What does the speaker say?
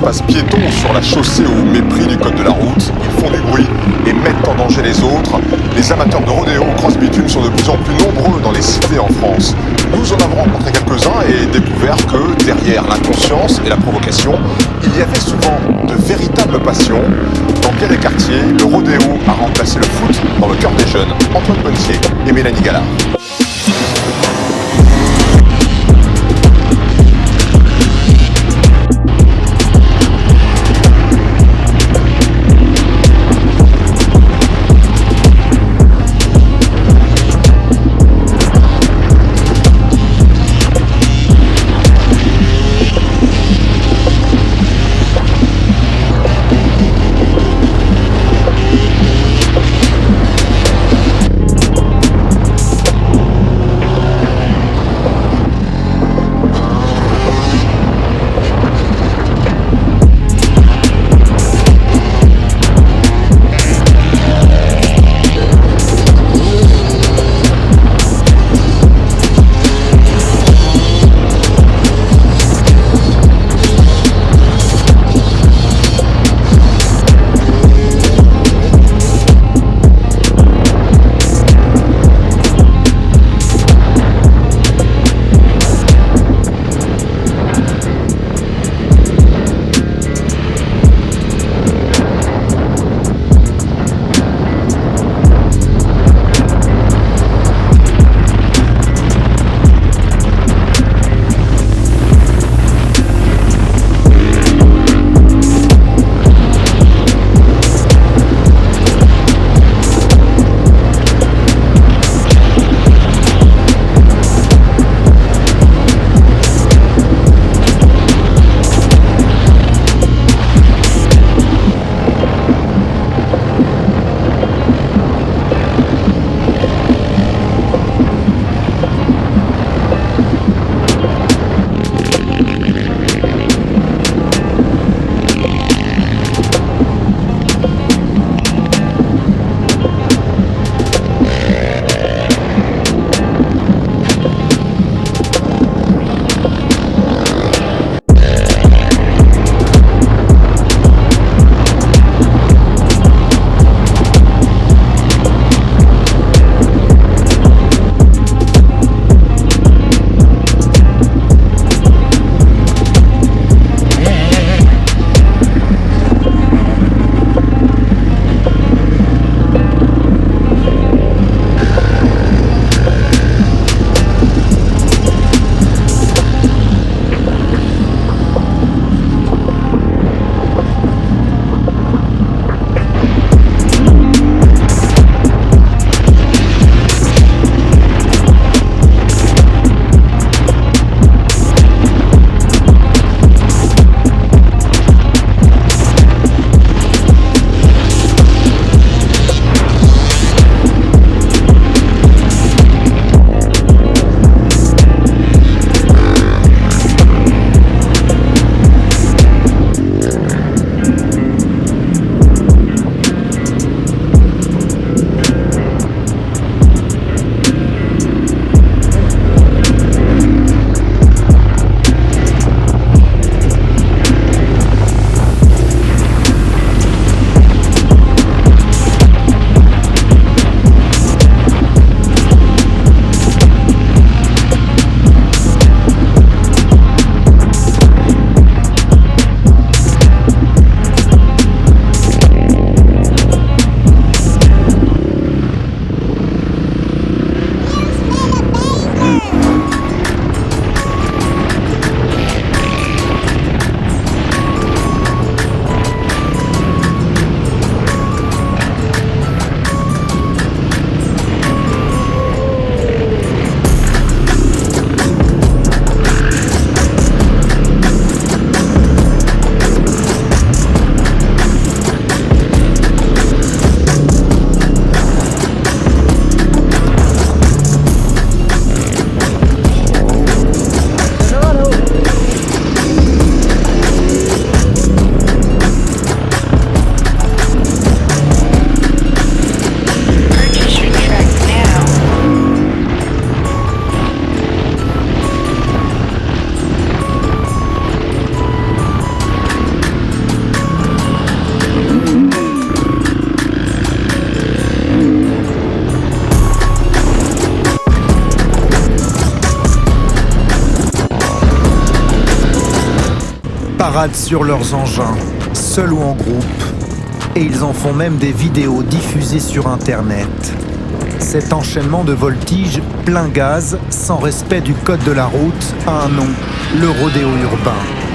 l'espace piéton ou sur la chaussée au mépris du code de la route. Ils font du bruit et mettent en danger les autres. Les amateurs de rodéo ou cross-bitume sont de plus en plus nombreux dans les cités en France. Nous en avons rencontré quelques-uns et découvert que derrière l'inconscience et la provocation, il y avait souvent de véritables passions. Dans bien des quartiers, le rodéo a remplacé le foot dans le cœur des jeunes. Antoine Bontier et Mélanie Gallard. paradent sur leurs engins, seuls ou en groupe, et ils en font même des vidéos diffusées sur Internet. Cet enchaînement de voltige plein gaz, sans respect du code de la route, a un nom, le rodéo urbain.